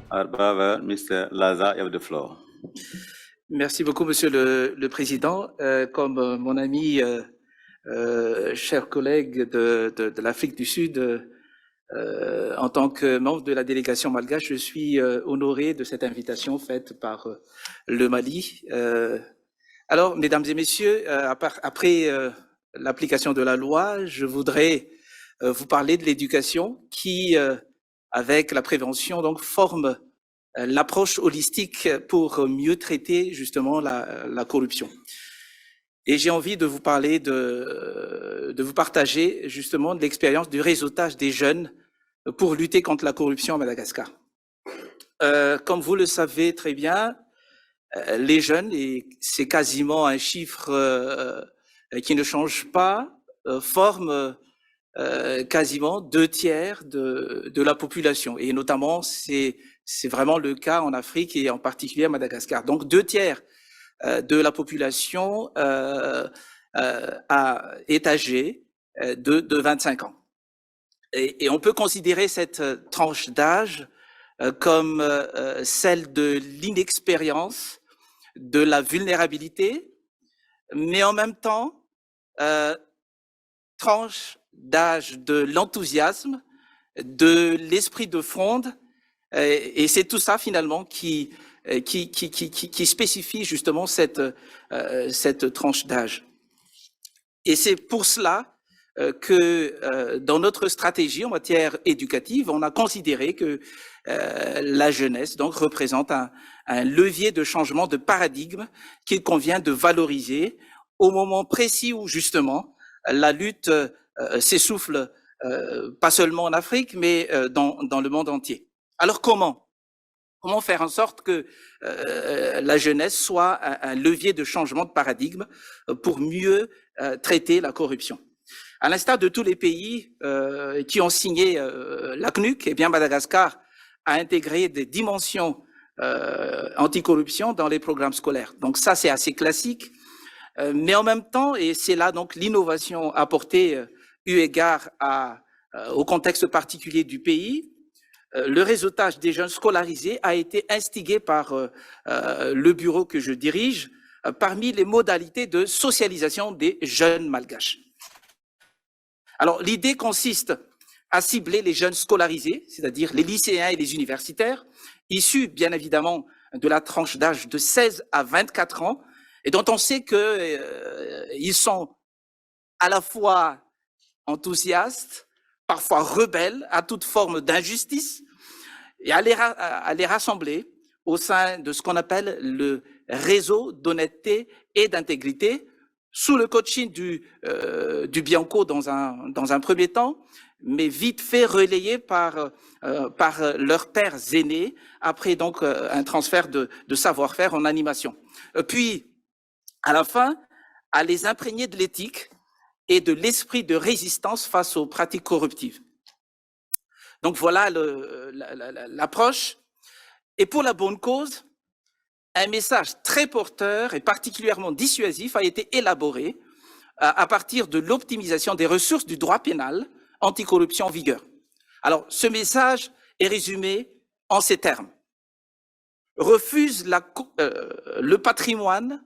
Brother, Mr. Laza, you have the floor. Merci beaucoup, Monsieur le Président. Comme mon ami, cher collègue de l'Afrique du Sud, en tant que membre de la délégation malgache, je suis honoré de cette invitation faite par le Mali. Alors, mesdames et messieurs, après l'application de la loi, je voudrais vous parler de l'éducation qui, avec la prévention, donc forme l'approche holistique pour mieux traiter justement la corruption. Et j'ai envie de vous parler de vous partager justement de l'expérience du réseautage des jeunes pour lutter contre la corruption à Madagascar. Comme vous le savez très bien, les jeunes, et c'est quasiment un chiffre qui ne change pas, forment quasiment 2/3 de la population. Et notamment, c'est vraiment le cas en Afrique et en particulier à Madagascar. Donc, 2/3 de la population est âgée de 25 ans. Et on peut considérer cette tranche d'âge comme celle de l'inexpérience, de la vulnérabilité, mais en même temps, tranche d'âge de l'enthousiasme, de l'esprit de fronde, et c'est tout ça finalement qui spécifie justement cette tranche d'âge. Et c'est pour cela que dans notre stratégie en matière éducative, on a considéré que la jeunesse donc représente un levier de changement de paradigme qu'il convient de valoriser au moment précis où justement la lutte s'essouffle, pas seulement en Afrique, mais dans le monde entier. Alors comment faire en sorte que la jeunesse soit un levier de changement de paradigme pour mieux traiter la corruption? À l'instar de tous les pays qui ont signé l'ACNUC, eh bien Madagascar a intégré des dimensions anticorruption dans les programmes scolaires. Donc ça, c'est assez classique. Mais en même temps, et c'est là donc l'innovation apportée eu égard au contexte particulier du pays, le réseautage des jeunes scolarisés a été instigé par le bureau que je dirige parmi les modalités de socialisation des jeunes malgaches. Alors, l'idée consiste à cibler les jeunes scolarisés, c'est-à-dire les lycéens et les universitaires, issus bien évidemment de la tranche d'âge de 16 à 24 ans, et dont on sait qu'ils sont à la fois enthousiastes, parfois rebelles à toute forme d'injustice, et à les rassembler au sein de ce qu'on appelle le réseau d'honnêteté et d'intégrité, sous le coaching du Bianco dans un premier temps, mais vite fait relayé par leurs pairs aînés, après donc un transfert de savoir-faire en animation. Puis, à la fin, à les imprégner de l'éthique et de l'esprit de résistance face aux pratiques corruptives. Donc voilà l'approche. Et pour la bonne cause, un message très porteur et particulièrement dissuasif a été élaboré à partir de l'optimisation des ressources du droit pénal anticorruption en vigueur. Alors, ce message est résumé en ces termes. Refuse le patrimoine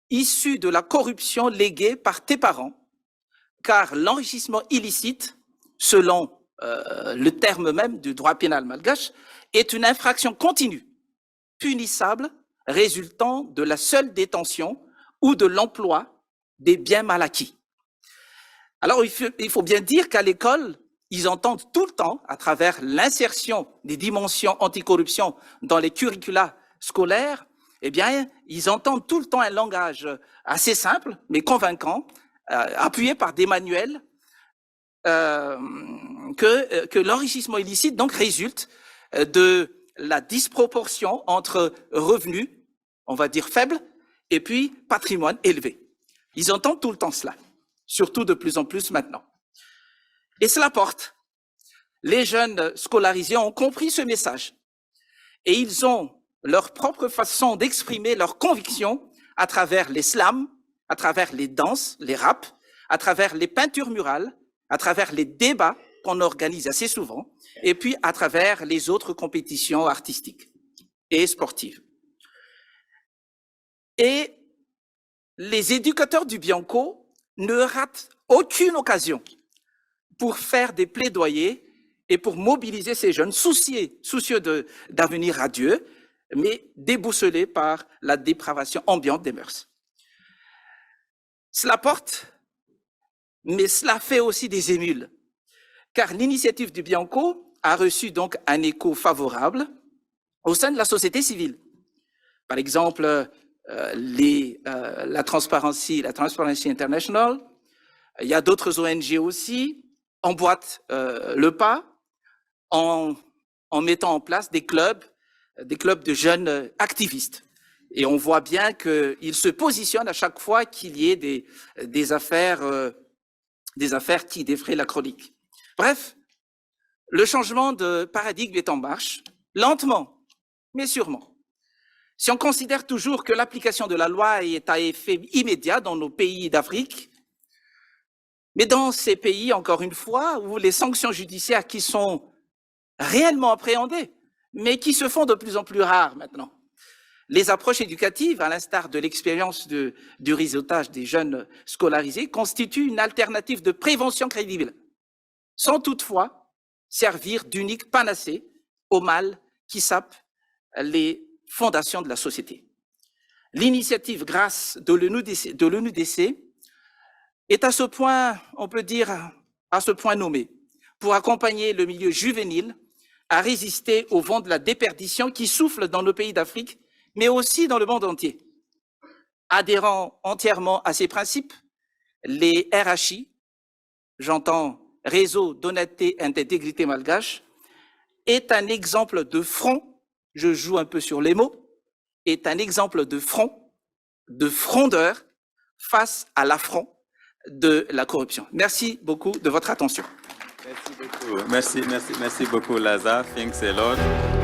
issu de la corruption léguée par tes parents, car l'enrichissement illicite, selon le terme même du droit pénal malgache, est une infraction continue, punissable, résultant de la seule détention ou de l'emploi des biens mal acquis. Alors, il faut bien dire qu'à l'école, ils entendent tout le temps, à travers l'insertion des dimensions anticorruption dans les curricula scolaires, eh bien, ils entendent tout le temps un langage assez simple, mais convaincant, appuyé par des manuels, que l'enrichissement illicite donc résulte de la disproportion entre revenus, on va dire faibles, et puis patrimoine élevé. Ils entendent tout le temps cela, surtout de plus en plus maintenant. Et cela porte. Les jeunes scolarisés ont compris ce message et ils ont leur propre façon d'exprimer leurs convictions à travers les slams, à travers les danses, les raps, à travers les peintures murales, à travers les débats qu'on organise assez souvent, et puis à travers les autres compétitions artistiques et sportives. Et les éducateurs du Bianco ne ratent aucune occasion pour faire des plaidoyers et pour mobiliser ces jeunes soucieux d'avenir radieux, mais déboussolés par la dépravation ambiante des mœurs. Cela porte, mais cela fait aussi des émules, car l'initiative du Bianco a reçu donc un écho favorable au sein de la société civile. Par exemple, la Transparency International, il y a d'autres ONG aussi, emboîtent le pas en mettant en place des clubs de jeunes activistes. Et on voit bien qu'ils se positionnent à chaque fois qu'il y ait des affaires qui défraient la chronique. Bref, le changement de paradigme est en marche, lentement, mais sûrement. Si on considère toujours que l'application de la loi est à effet immédiat dans nos pays d'Afrique, mais dans ces pays, encore une fois, où les sanctions judiciaires qui sont réellement appréhendées, mais qui se font de plus en plus rares maintenant, les approches éducatives, à l'instar de l'expérience du réseautage des jeunes scolarisés, constituent une alternative de prévention crédible, sans toutefois servir d'unique panacée au mal qui sape les fondations de la société. L'initiative grâce de l'ONUDC est à ce point, on peut dire, à ce point nommée, pour accompagner le milieu juvénile à résister au vent de la déperdition qui souffle dans nos pays d'Afrique, mais aussi dans le monde entier. Adhérant entièrement à ces principes, les RHI, j'entends Réseau d'honnêteté et d'intégrité malgache, est un exemple de front, je joue un peu sur les mots, est un exemple de front, de frondeur face à l'affront de la corruption. Merci beaucoup de votre attention. Merci beaucoup, Lazare. Thanks a lot.